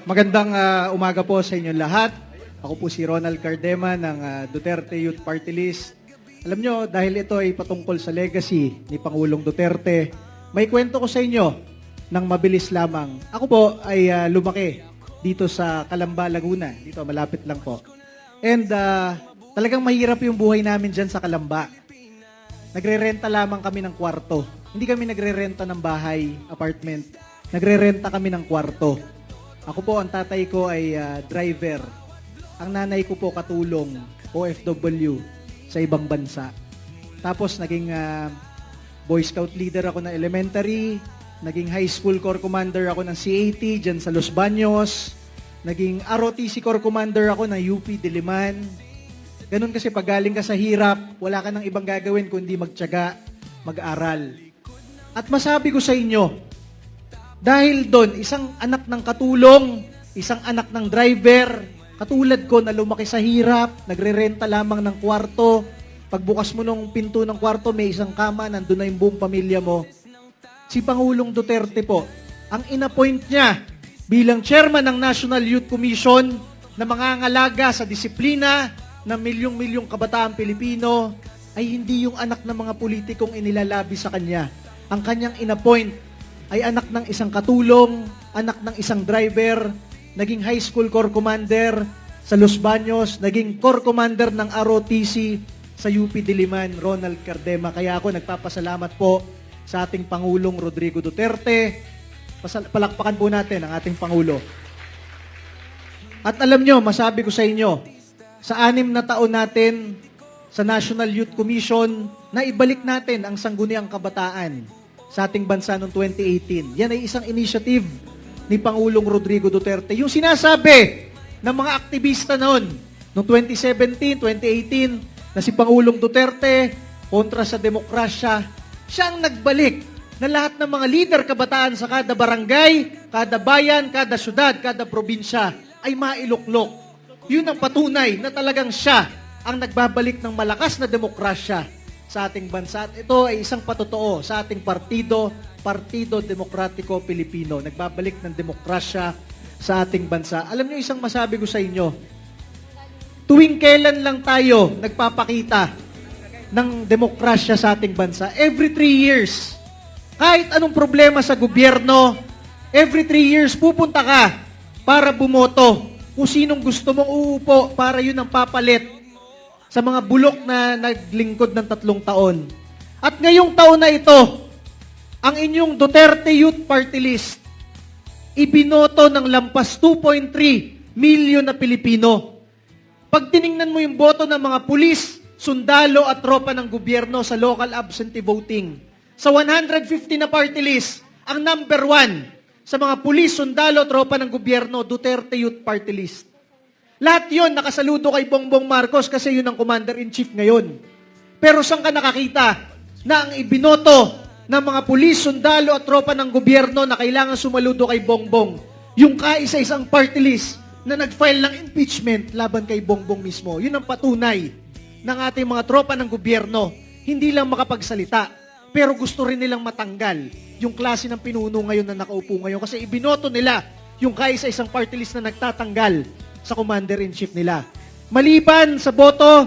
Magandang umaga po sa inyong lahat. Ako po si Ronald Cardema ng Duterte Youth Party List. Alam nyo, dahil ito ay patungkol sa legacy ni Pangulong Duterte, may kwento ko sa inyo ng mabilis lamang. Ako po ay lumaki dito sa Calamba, Laguna. Dito, malapit lang po. And talagang mahirap yung buhay namin dyan sa Calamba. Nagre-renta lamang kami ng kwarto. Hindi kami nagre-renta ng bahay, apartment. Nagre-renta kami ng kwarto. Ako po, ang tatay ko ay driver. Ang nanay ko po katulong, OFW sa ibang bansa. Tapos naging Boy Scout leader ako ng elementary, naging high school corps commander ako ng CAT dyan sa Los Baños, naging ROTC corps commander ako ng UP Diliman. Ganun kasi pag galing ka sa hirap, wala ka nang ibang gagawin kundi magtiyaga, mag-aral. At masabi ko sa inyo, dahil doon, isang anak ng katulong, isang anak ng driver, katulad ko na lumaki sa hirap, nagre-renta lamang ng kwarto, pagbukas mo ng pinto ng kwarto, may isang kama, nandun na yung buong pamilya mo. Si Pangulong Duterte po, ang inappoint niya bilang chairman ng National Youth Commission na mangangalaga sa disiplina ng milyong-milyong kabataang Pilipino ay hindi yung anak ng mga politikong inilalabi sa kanya. Ang kanyang inappoint ay anak ng isang katulong, anak ng isang driver, naging high school corps commander sa Los Baños, naging corps commander ng ROTC sa UP Diliman, Ronald Cardema. Kaya ako nagpapasalamat po sa ating Pangulong Rodrigo Duterte. Palakpakan po natin ang ating Pangulo. At alam nyo, masabi ko sa inyo, sa 6 na taon natin sa National Youth Commission, na ibalik natin ang sangguniang kabataan sa ating bansa noong 2018. Yan ay isang initiative ni Pangulong Rodrigo Duterte. Yung sinasabi ng mga aktivista noon, noong 2017, 2018, na si Pangulong Duterte kontra sa demokrasya, siya ang nagbalik na lahat ng mga leader kabataan sa kada barangay, kada bayan, kada syudad, kada probinsya ay mailuklok. Yun ang patunay na talagang siya ang nagbabalik ng malakas na demokrasya sa ating bansa. At ito ay isang patotoo sa ating partido, Partido Demokratiko Pilipino. Nagbabalik ng demokrasya sa ating bansa. Alam niyo, isang masabi ko sa inyo, tuwing kailan lang tayo nagpapakita ng demokrasya sa ating bansa? Every 3 years. Kahit anong problema sa gobyerno, every 3 years pupunta ka para bumoto kung sinong gusto mong uupo para yun ang papalit sa mga bulok na naglingkod ng 3 taon. At ngayong taon na ito, ang inyong Duterte Youth Party List, ibinoto ng lampas 2.3 milyon na Pilipino. Pag tiningnan mo yung boto ng mga pulis, sundalo at tropa ng gobyerno sa local absentee voting, sa 150 na party list, ang number 1 sa mga pulis, sundalo, tropa ng gobyerno, Duterte Youth Party List. Lahat yun nakasaludo kay Bongbong Marcos kasi yun ang commander-in-chief ngayon. Pero saan ka nakakita na ang ibinoto ng mga pulis, sundalo at tropa ng gobyerno na kailangan sumaludo kay Bongbong, yung kaisa-isang party list na nag-file ng impeachment laban kay Bongbong mismo? Yun ang patunay ng ating mga tropa ng gobyerno. Hindi lang makapagsalita, pero gusto rin nilang matanggal yung klase ng pinuno ngayon na nakaupo ngayon kasi ibinoto nila yung kaisa-isang party list na nagtatanggal sa commander-in-chief nila. Maliban sa boto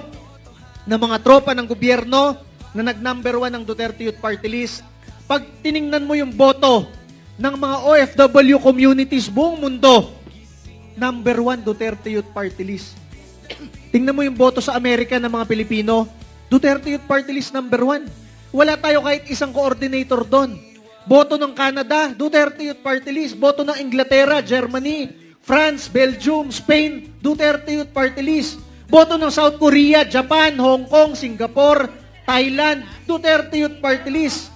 ng mga tropa ng gobyerno na nag-number 1 ng Duterte Youth Party List, pag tiningnan mo yung boto ng mga OFW communities buong mundo, number 1 Duterte Youth Party List. Tingnan mo yung boto sa Amerika ng mga Pilipino, Duterte Youth Party List number 1. Wala tayo kahit isang coordinator doon. Boto ng Canada, Duterte Youth Party List. Boto ng Inglaterra, Germany, France, Belgium, Spain, Duterte Youth Party List. Boto ng South Korea, Japan, Hong Kong, Singapore, Thailand, Duterte Youth Party List.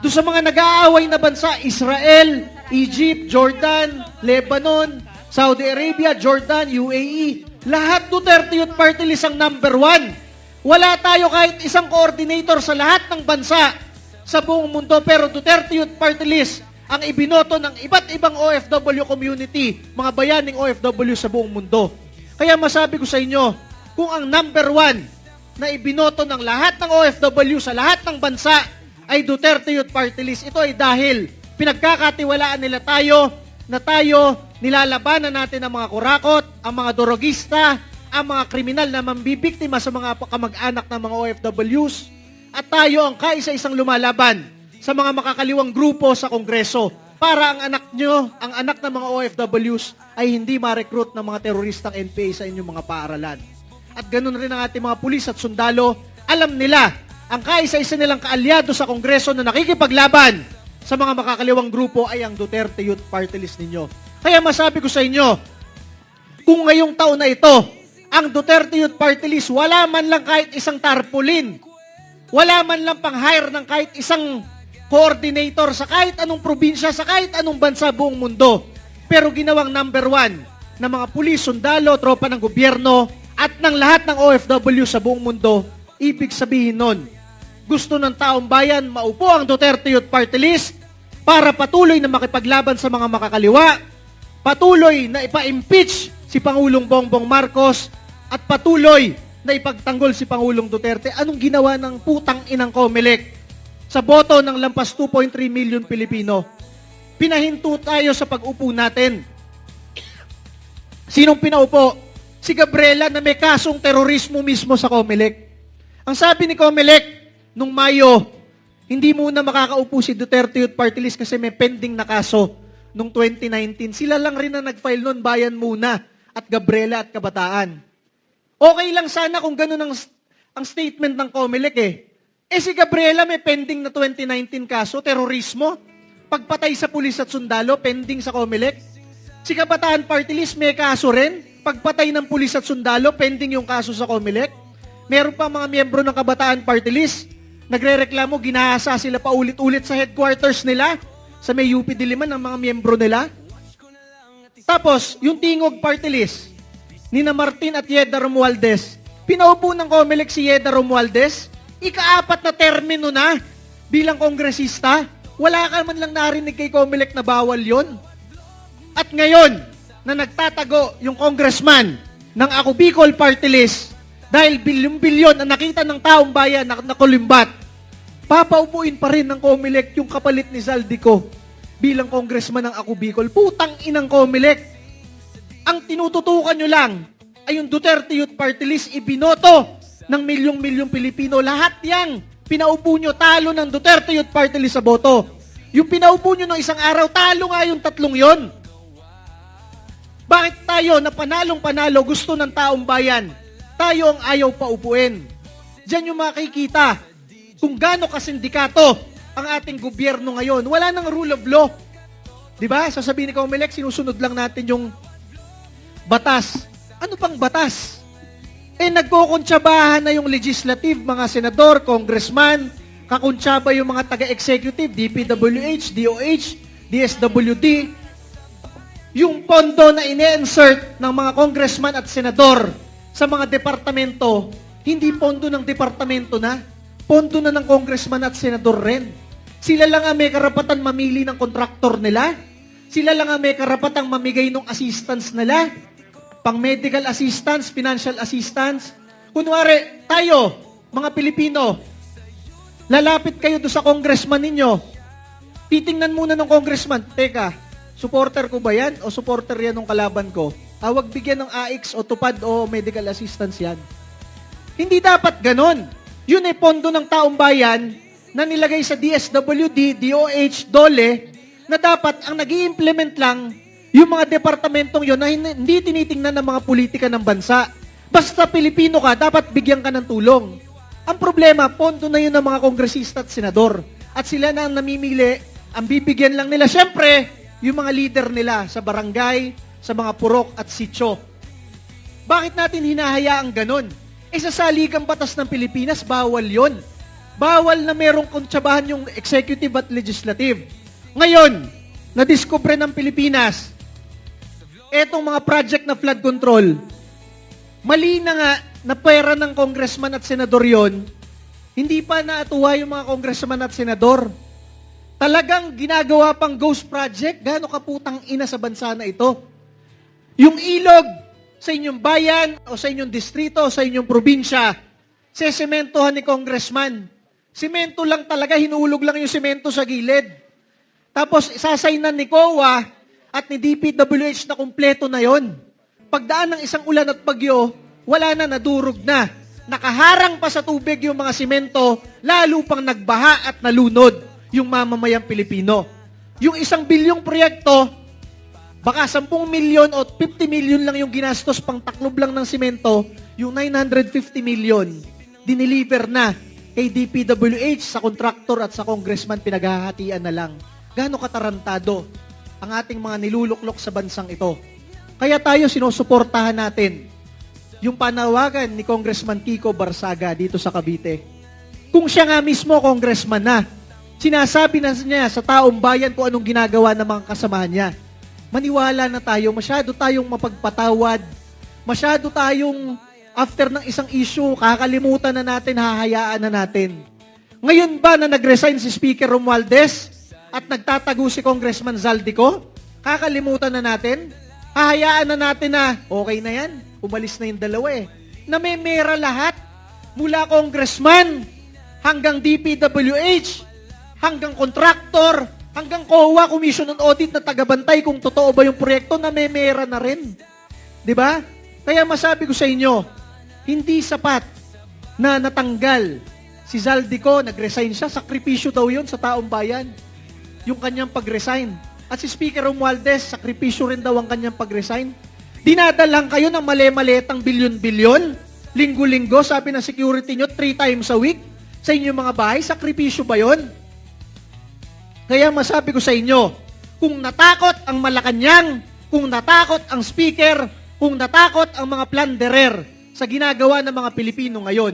Doon sa mga nag-aaway na bansa, Israel, Egypt, Jordan, Lebanon, Saudi Arabia, Jordan, UAE, lahat Duterte Youth Party List ang number 1. Wala tayo kahit isang coordinator sa lahat ng bansa sa buong mundo, pero Duterte Youth Party List ang ibinoto ng iba't ibang OFW community, mga bayaning OFW sa buong mundo. Kaya masabi ko sa inyo, kung ang number 1 na ibinoto ng lahat ng OFW sa lahat ng bansa ay Duterte Youth Party List, ito ay dahil pinagkakatiwalaan nila tayo na tayo Nilalabanan natin ang mga kurakot, ang mga dorogista, ang mga kriminal na mambibiktima sa mga kamag-anak ng mga OFWs. At tayo ang kaisa-isang lumalaban sa mga makakaliwang grupo sa Kongreso para ang anak nyo, ang anak ng mga OFWs ay hindi ma-recruit ng mga teroristang NPA sa inyong mga paaralan. At ganun rin ang ating mga pulis at sundalo, alam nila, ang kaisa-isa nilang kaalyado sa Kongreso na nakikipaglaban sa mga makakaliwang grupo ay ang Duterte Youth Party List ninyo. Kaya masabi ko sa inyo, kung ngayong taon na ito, ang Duterte Youth Party List, wala man lang kahit isang tarpaulin, wala man lang pang-hire ng kahit isang coordinator sa kahit anong probinsya, sa kahit anong bansa buong mundo. Pero ginawang number 1 ng mga pulis, sundalo, tropa ng gobyerno, at ng lahat ng OFW sa buong mundo. Ibig sabihin nun, gusto ng taong bayan maupo ang Duterte Youth Party List para patuloy na makipaglaban sa mga makakaliwa, patuloy na ipa-impeach si Pangulong Bongbong Marcos, at patuloy na ipagtanggol si Pangulong Duterte. Anong ginawa ng putang inang COMELEC sa boto ng lampas 2.3 million Pilipino? Pinahinto tayo sa pag-upo natin. Sinong pinaupo? Si Gabriela na may kasong terorismo mismo sa COMELEC. Ang sabi ni COMELEC nung Mayo, hindi muna makakaupo si Duterte Youth Party List kasi may pending na kaso nung 2019. Sila lang rin na nag-file nun, Bayan Muna at Gabriela at Kabataan. Okay lang sana kung ganun ang statement ng COMELEC eh. Si Gabriela may pending na 2019 kaso, terorismo, pagpatay sa pulis at sundalo, pending sa COMELEC. Si Kabataan Party List may kaso rin, pagpatay ng pulis at sundalo, pending yung kaso sa COMELEC. Meron pa mga miyembro ng Kabataan Party List, nagrereklamo, ginahasa sila pa ulit-ulit sa headquarters nila, sa may UP Diliman ng mga miyembro nila. Tapos, yung Tingog Party List, Nina Martin at Yeda Romualdez, pinaupo ng COMELEC si Yeda Romualdez, ika-4 na termino na bilang kongresista, wala ka man lang narinig kay COMELEC na bawal yon. At ngayon, na nagtatago yung congressman ng Ako Bicol Party List dahil bilyon-bilyon ang nakita ng taong bayan na nakulimbat, papaupuin pa rin ng COMELEC yung kapalit ni Zaldico bilang congressman ng Ako Bicol. Putang inang COMELEC. Ang tinututukan nyo lang ay yung Duterte Youth Party List, ibinoto ng milyong-milyong Pilipino. Lahat yang pinaupo nyo, talo ng Duterte Youth Party List sa boto. Yung pinaupo nyo ng isang araw, talo nga yung tatlong yon. Bakit tayo na panalong-panalo gusto ng taong bayan, tayo ang ayaw paupuin? Diyan yung makikita kung gaano kasindikato ang ating gobyerno ngayon. Wala nang rule of law. Diba? Sasabihin ni COMELEC, sinusunod lang natin yung batas. Ano pang batas? Nagkukuntsabahan na yung legislative, mga senador, congressman, kakuntsaba yung mga taga-executive, DPWH, DOH, DSWD, yung pondo na ine-insert ng mga congressman at senador sa mga departamento, hindi pondo ng departamento na, pondo na ng congressman at senador rin. Sila lang ang may karapatan mamili ng kontraktor nila. Sila lang ang may karapatang mamigay ng assistance nila. Pang medical assistance, financial assistance. Kunwari, tayo, mga Pilipino, lalapit kayo doon sa congressman ninyo. Titingnan muna ng congressman, teka, supporter ko ba yan o supporter yan ng kalaban ko? Wag bigyan ng AX o tupad o medical assistance yan. Hindi dapat ganon. Yun ay pondo ng taong bayan na nilagay sa DSWD, DOH, DOLE, na dapat ang nag-i-implement lang yung mga departamentong yun na hindi tinitingnan ng mga politika ng bansa. Basta Pilipino ka, dapat bigyan ka ng tulong. Ang problema, pondo na yun ng mga kongresista at senador. At sila na ang namimili, ang bibigyan lang nila. Siyempre, yung mga leader nila sa barangay, sa mga purok at sityo. Bakit natin hinahayaang ganon? Sa saligang batas ng Pilipinas, bawal yon. Bawal na merong kontsabahan yung executive at legislative. Ngayon, nadiskubre ng Pilipinas, etong mga project na flood control, mali na nga na pera ng congressman at senador yon, hindi pa naatuwa yung mga congressman at senador. Talagang ginagawa pang ghost project, gaano kaputang ina sa bansa na ito. Yung ilog sa inyong bayan o sa inyong distrito o sa inyong probinsya, sesementohan ni congressman. Simento lang talaga, hinulog lang yung simento sa gilid. Tapos sasaynan ni COA at ni DPWH na kumpleto na yon. Pagdaan ng isang ulan at bagyo, wala na, nadurog na. Nakaharang pa sa tubig yung mga simento, lalo pang nagbaha at nalunod yung mamamayang Pilipino. Yung 1 bilyong proyekto, baka 10 milyon o 50 milyon lang yung ginastos pang taklob lang ng simento, yung 950 milyon, dineliver na kay DPWH sa kontraktor at sa congressman, pinaghahatian na lang. Gaano katarantado ang ating mga niluluklok sa bansang ito. Kaya tayo sinusuportahan natin yung panawagan ni Congressman Kiko Barsaga dito sa Cavite. Kung siya nga mismo congressman na, sinasabi na niya sa taong bayan kung anong ginagawa ng mga kasama niya. Maniwala na tayo, masyado tayong mapagpatawad, masyado tayong after ng isang issue, kakalimutan na natin, hahayaan na natin. Ngayon ba na nag-resign si Speaker Romualdez at nagtatago si Congressman Zaldico, kakalimutan na natin? Hahayaan na natin na, okay na yan, umalis na yung dalawa eh. Namemera lahat, mula congressman, hanggang DPWH, hanggang kontraktor, hanggang COA, Commission on Audit na tagabantay kung totoo ba yung proyekto, namemera na rin. Diba? Kaya masabi ko sa inyo, hindi sapat na natanggal si Zaldico, nag-resign siya, sakripisyo daw yun sa taong bayan, yung kanyang pag-resign. At si Speaker Romualdez, sakripisyo rin daw ang kanyang pag-resign. Dinadalang kayo ng mali-malitang bilyon-bilyon, linggo-linggo, sabi ng security nyo, 3 times a week, sa inyong mga bahay, sakripisyo ba yun? Kaya masabi ko sa inyo, kung natakot ang Malacanang, kung natakot ang Speaker, kung natakot ang mga plunderer sa ginagawa ng mga Pilipino ngayon,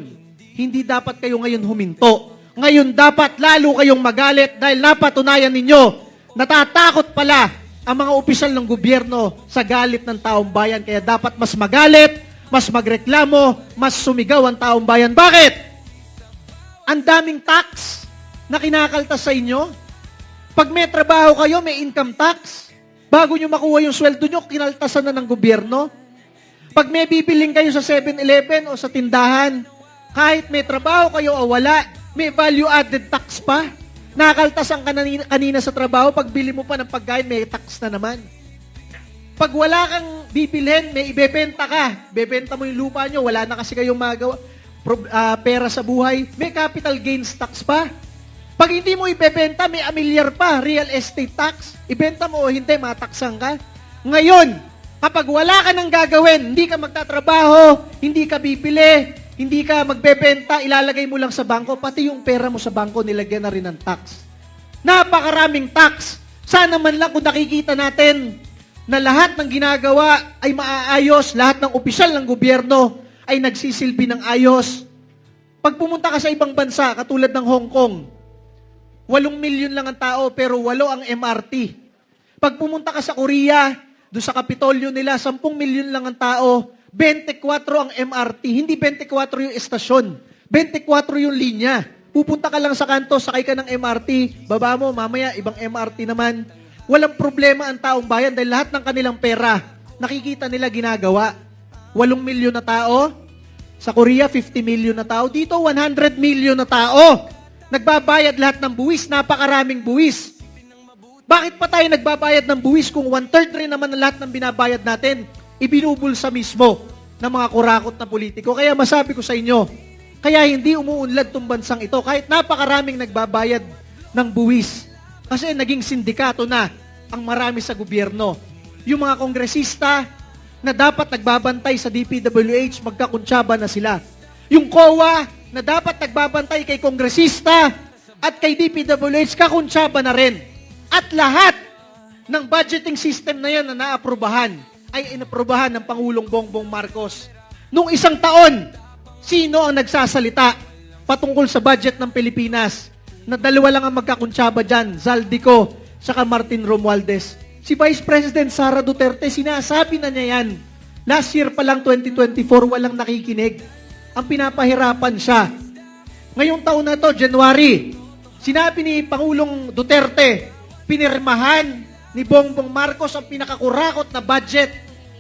hindi dapat kayo ngayon huminto. Ngayon dapat lalo kayong magalit dahil napatunayan ninyo, natatakot pala ang mga opisyal ng gobyerno sa galit ng taong bayan. Kaya dapat mas magalit, mas magreklamo, mas sumigaw ang taong bayan. Bakit? Ang daming tax na kinakaltas sa inyo. Pag may trabaho kayo, may income tax. Bago nyo makuha yung sweldo nyo, kinaltasan na ng gobyerno. Pag may bibiling kayo sa 7-Eleven o sa tindahan, kahit may trabaho kayo o wala, may value-added tax pa. Nakaltasan ka kanina sa trabaho, pag bili mo pa ng pagkain, may tax na naman. Pag wala kang bibilhin, may ibebenta ka. Bebenta mo yung lupa nyo, wala na kasi kayong magawa, pera sa buhay, may capital gains tax pa. Pag hindi mo ibebenta, may amilyar pa, real estate tax. Ibenta mo o hindi, mataksan ka. Ngayon, kapag wala ka nang gagawin, hindi ka magtatrabaho, hindi ka bibili, hindi ka magbebenta, ilalagay mo lang sa bangko, pati yung pera mo sa bangko, nilagyan na rin ng tax. Napakaraming tax. Sana man lang kung nakikita natin na lahat ng ginagawa ay maaayos, lahat ng opisyal ng gobyerno ay nagsisilbi ng ayos. Pag pumunta ka sa ibang bansa, katulad ng Hong Kong, 8 milyon lang ang tao, pero 8 ang MRT. Pag pumunta ka sa Korea, doon sa Kapitolyo nila, 10 milyon lang ang tao, 24 ang MRT. Hindi 24 yung estasyon. 24 yung linya. Pupunta ka lang sa kanto, sakay ka ng MRT, baba mo, mamaya, ibang MRT naman. Walang problema ang taong bayan dahil lahat ng kanilang pera, nakikita nila ginagawa. 8 milyon na tao. Sa Korea, 50 milyon na tao. Dito, 100 milyon na tao. Nagbabayad lahat ng buwis, napakaraming buwis. Bakit pa tayo nagbabayad ng buwis kung 1/3 rin naman na lahat ng binabayad natin, ibinubulsa mismo ng mga kurakot na politiko? Kaya masabi ko sa inyo, kaya hindi umuunlad tong bansang ito, kahit napakaraming nagbabayad ng buwis. Kasi naging sindikato na ang marami sa gobyerno. Yung mga kongresista na dapat nagbabantay sa DPWH, magkakuntsaba na sila. Yung COA na dapat nagbabantay kay kongresista at kay DPWH, kakuntsaba na rin. At lahat ng budgeting system na yan na naaprubahan ay inaprubahan ng Pangulong Bongbong Marcos. Nung isang taon, sino ang nagsasalita patungkol sa budget ng Pilipinas? Na 2 lang ang magkakuntsaba dyan, Zaldico, saka Martin Romualdez. Si Vice President Sara Duterte, sinasabi na niya yan. Last year pa lang, 2024, walang nakikinig. Ang pinapahirapan siya. Ngayong taon na to, January, sinabi ni Pangulong Duterte, pinirmahan ni Bongbong Marcos ang pinakakurakot na budget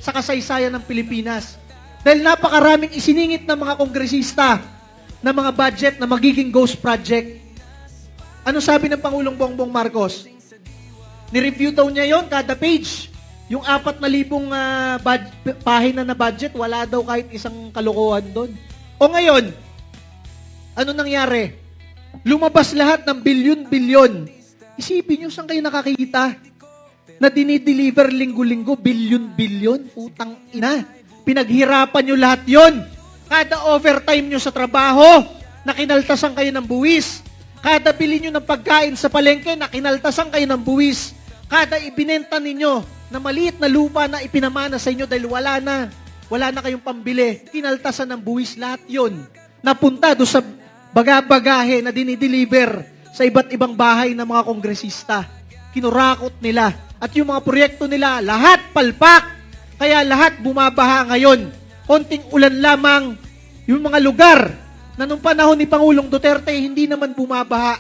sa kasaysayan ng Pilipinas. Dahil napakaraming isiningit ng mga kongresista na mga budget na magiging ghost project. Ano sabi ng Pangulong Bongbong Marcos? Ni-review daw niya yon kada page. Yung 4,000 pahina na budget, wala daw kahit isang kalokohan doon. O ngayon, ano nangyari? Lumabas lahat ng bilyon-bilyon. Isipin nyo, saan kayo nakakita na dinideliver linggo-linggo, bilyon-bilyon? Utang ina. Pinaghirapan nyo lahat yon. Kada overtime nyo sa trabaho, nakinaltasan kayo ng buwis. Kada bili nyo ng pagkain sa palengke, nakinaltasan kayo ng buwis. Kada ibinenta ninyo na maliit na lupa na ipinamana sa inyo dahil wala na kayong pambili, kinaltasan ng buwis lahat yon. Napunta doon sa bagabagahe na dinideliver sa iba't ibang bahay ng mga kongresista. Kinurakot nila. At yung mga proyekto nila, lahat palpak. Kaya lahat bumabaha ngayon. Konting ulan lamang. Yung mga lugar na nung panahon ni Pangulong Duterte, hindi naman bumabaha.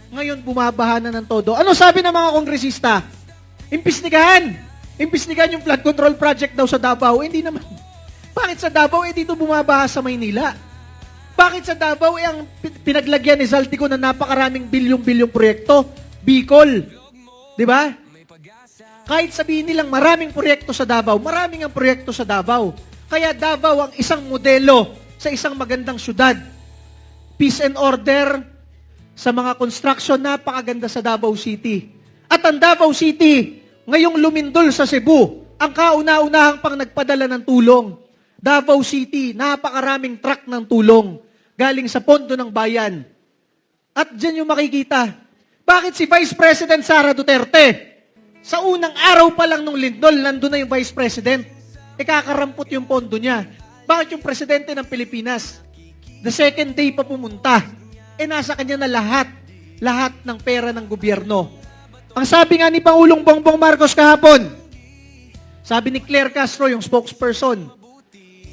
Ngayon bumabaha na ng todo. Ano sabi ng mga kongresista? Imbestigahan yung flood control project daw sa Davao. Hindi naman. Bakit sa Davao, dito bumabaha sa Maynila? Bakit sa Davao, ang pinaglagyan ni Zaltico na napakaraming bilyong-bilyong proyekto? Bicol. Di ba? Kahit sabihin nilang maraming proyekto sa Davao, maraming ang proyekto sa Davao. Kaya Davao ang isang modelo sa isang magandang syudad. Peace and order sa mga construction, napakaganda sa Davao City. At ang Davao City, ngayong lumindol sa Cebu, ang kauna-unahang pang nagpadala ng tulong. Davao City, napakaraming truck ng tulong galing sa pondo ng bayan. At dyan yung makikita. Bakit si Vice President Sara Duterte? Sa unang araw pa lang nung lindol, nandun na yung Vice President. Kakarampot yung pondo niya. Bakit yung Presidente ng Pilipinas? The second day pa pumunta. Nasa kanya na lahat ng pera ng gobyerno. Ang sabi nga ni Pangulong Bongbong Marcos kahapon, sabi ni Claire Castro, yung spokesperson,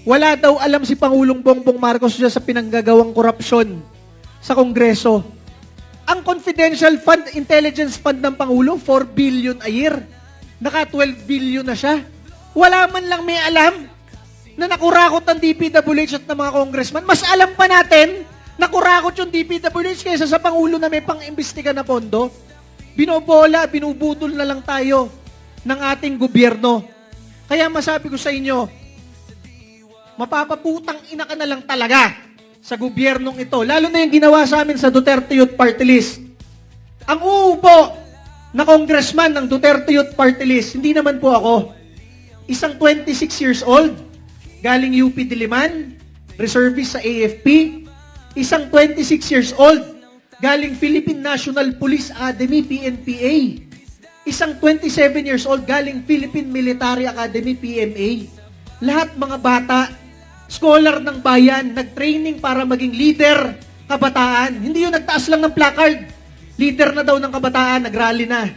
wala daw alam si Pangulong Bongbong Marcos dyan sa pinanggagawang korupsyon sa Kongreso. Ang confidential fund, intelligence fund ng Pangulo, 4 billion a year. Naka 12 billion na siya. Wala man lang may alam na nakurakot ng DPWH at ng mga congressman. Mas alam pa natin na kurakot yung DPWH kaysa sa Pangulo na may pang-imbestiga na pondo. Binobola, binubudol na lang tayo ng ating gobyerno. Kaya masabi ko sa inyo, mapapaputang ina ka na lang talaga sa gobyernong ito. Lalo na yung ginawa sa amin sa Duterte Youth Party List. Ang uupo na congressman ng Duterte Youth Party List, hindi naman po ako. Isang 26 years old, galing UP Diliman, reservist sa AFP. Isang 26 years old, galing Philippine National Police Academy, PNPA. Isang 27 years old, galing Philippine Military Academy, PMA. Lahat mga bata, scholar ng bayan, nag-training para maging leader, kabataan. Hindi yung nagtaas lang ng placard. Leader na daw ng kabataan, nag-rally na.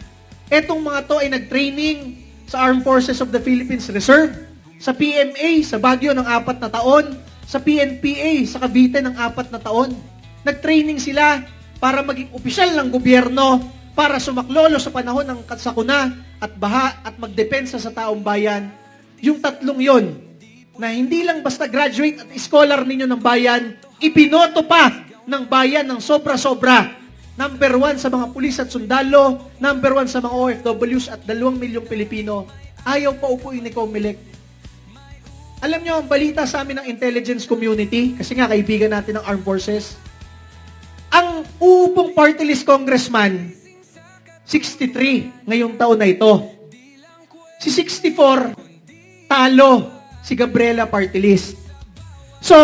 Etong mga to ay nag-training sa Armed Forces of the Philippines Reserve, sa PMA, sa Baguio ng 4 na taon, sa PNPA, sa Cavite ng 4 na taon. Nag-training sila para maging opisyal ng gobyerno, para sumaklolo sa panahon ng sakuna at baha at magdepensa sa taong bayan. Yung tatlong yon, na hindi lang basta graduate at scholar ninyo ng bayan, ibinoto pa ng bayan ng sobra-sobra. Number 1 sa mga pulis at sundalo, number 1 sa mga OFWs at 2 milyong Pilipino. Ayaw pa upuin ni Comelec. Alam nyo, ang balita sa amin ng intelligence community, kasi nga kaibigan natin ng Armed Forces, ang uupong party list congressman, 63 ngayong taon na ito. Si 64, talo si Gabriela party list. So,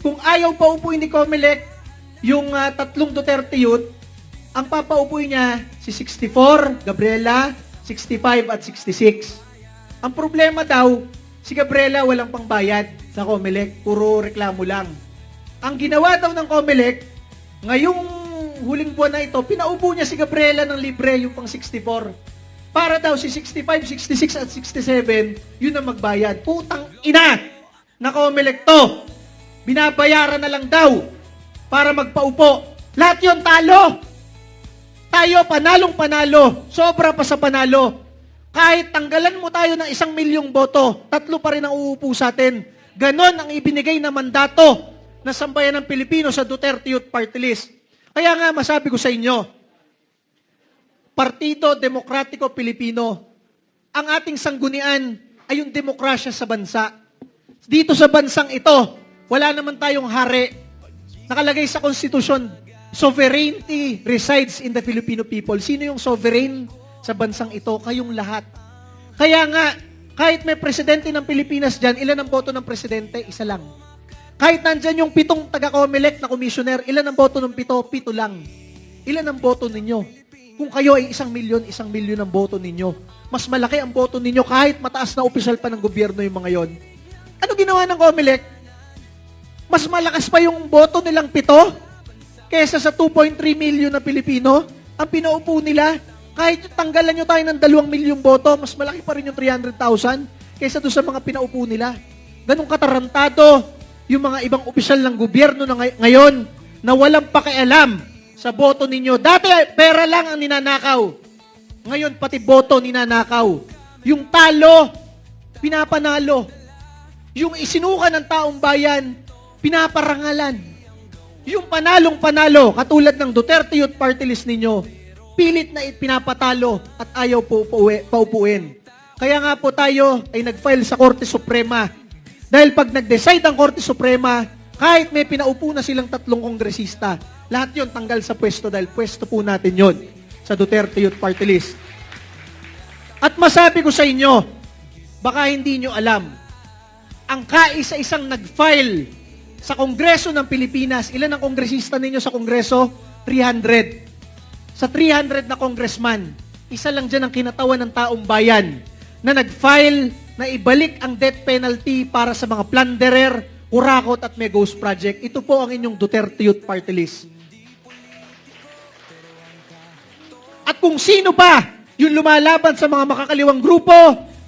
kung ayaw pa upuin ni Comelec yung tatlong Duterte Youth, ang papaupuin niya si 64, Gabriela, 65 at 66. Ang problema daw, si Gabriela walang pangbayad sa Comelec, puro reklamo lang. Ang ginawa daw ng Comelec, ngayong huling buwan na ito, pinaupo niya si Gabriela ng libre, yung pang 64. Para daw si 65, 66 at 67, yun ang magbayad. Putang ina na Comelec to. Binabayaran na lang daw para magpaupo. Lahat yun talo. Tayo panalong-panalo. Sobra pa sa panalo. Kahit tanggalan mo tayo ng 1 milyong boto, 3 pa rin ang uupo sa atin. Ganon ang ibinigay na mandato na sambayan ng Pilipino sa Duterte Youth Party List. Kaya nga masabi ko sa inyo, Partido Demokratiko Pilipino, ang ating sanggunian ay yung demokrasya sa bansa. Dito sa bansang ito, wala naman tayong hari. Nakalagay sa konstitusyon, sovereignty resides in the Filipino people. Sino yung sovereign sa bansang ito? Kayong lahat. Kaya nga, kahit may presidente ng Pilipinas dyan, ilan ang boto ng presidente? Isa lang. Kahit nandyan yung 7 taga-COMELEC na commissioner, ilan ang boto ng 7? 7 lang. Ilan ang boto ninyo? Kung kayo ay 1 milyon ang boto ninyo. Mas malaki ang boto ninyo kahit mataas na opisyal pa ng gobyerno yung mga yon. Ano ginawa ng COMELEC? Mas malakas pa yung boto nilang 7 kesa sa 2.3 million na Pilipino. Ang pinaupo nila, kahit tanggalan nyo tayo ng 2 milyong boto, mas malaki pa rin yung 300,000 kesa doon sa mga pinaupo nila. Ganong katarantado yung mga ibang opisyal ng gobyerno na ngayon na walang pakialam sa boto ninyo. Dati, pera lang ang ninanakaw. Ngayon, pati boto ninanakaw. Yung talo, pinapanalo. Yung isinuka ng taong bayan, pinaparangalan. Yung panalong-panalo, katulad ng Duterte Youth Party List ninyo, pilit na pinapatalo at ayaw paupuin. Kaya nga po tayo ay nag-file sa Korte Suprema. Dahil pag nag-decide ang Korte Suprema, kahit may pinaupo na silang 3 kongresista, lahat yon tanggal sa pwesto dahil pwesto po natin yon sa Duterte Youth Party List. At masabi ko sa inyo, baka hindi nyo alam, ang kaisa-isang nag-file sa Kongreso ng Pilipinas, ilan ang kongresista ninyo sa Kongreso? 300. Sa 300 na congressman, isa lang dyan ang kinatawan ng taong bayan na nag-file na ibalik ang death penalty para sa mga plunderer, kurakot at may ghost project. Ito po ang inyong Duterte Youth Party List. At kung sino pa yung lumalaban sa mga makakaliwang grupo,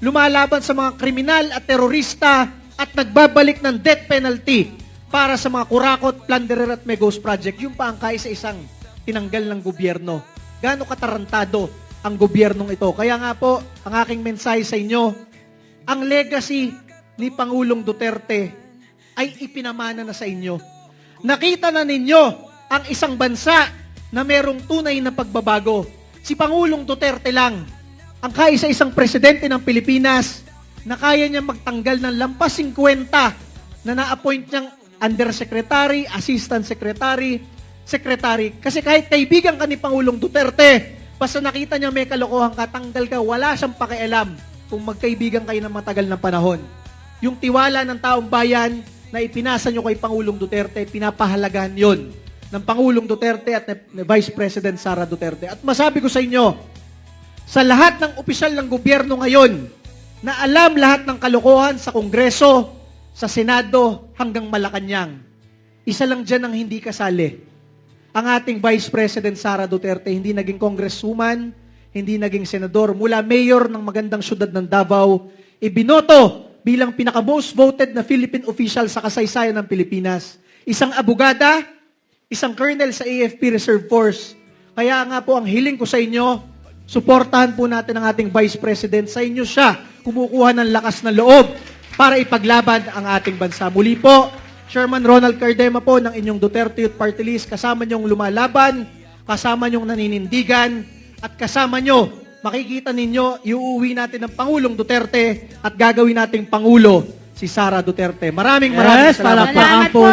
lumalaban sa mga kriminal at terorista at nagbabalik ng death penalty para sa mga kurakot, plunderer at may ghost project, yung pa ang kaisa-isang tinanggal ng gobyerno. Gaano katarantado ang gobyernong ito. Kaya nga po, ang aking mensahe sa inyo, ang legacy ni Pangulong Duterte ay ipinamana na sa inyo. Nakita na ninyo ang isang bansa na merong tunay na pagbabago. Si Pangulong Duterte lang, ang kaisa-isang presidente ng Pilipinas na kaya niya magtanggal ng lampas 50 na na-appoint niyang undersecretary, assistant secretary, secretary. Kasi kahit kaibigan ka ni Pangulong Duterte, basta nakita niya may kalokohan ka, tanggal ka, wala siyang pakialam kung magkaibigan kayo ng matagal na panahon. Yung tiwala ng taong bayan na ipinasa nyo kay Pangulong Duterte, pinapahalagahan yon ng Pangulong Duterte at ni Vice President Sara Duterte. At masabi ko sa inyo, sa lahat ng opisyal ng gobyerno ngayon, na alam lahat ng kalokohan sa Kongreso, sa Senado, hanggang Malacanang, isa lang dyan ang hindi kasali. Ang ating Vice President Sara Duterte, hindi naging congresswoman, hindi naging senador, mula mayor ng magandang syudad ng Davao, ibinoto bilang pinaka-most voted na Philippine official sa kasaysayan ng Pilipinas. Isang abogada, isang colonel sa AFP Reserve Force. Kaya nga po ang hiling ko sa inyo, suportahan po natin ang ating Vice President. Sa inyo siya kumukuha ng lakas na loob para ipaglaban ang ating bansa. Muli po, Chairman Ronald Cardema po ng inyong Duterte Youth Party List, kasama niyong lumalaban, kasama niyong naninindigan, at kasama niyo, makikita ninyo, iuuwi natin ng Pangulong Duterte at gagawin nating Pangulo si Sara Duterte. Maraming salamat. Palakpakan po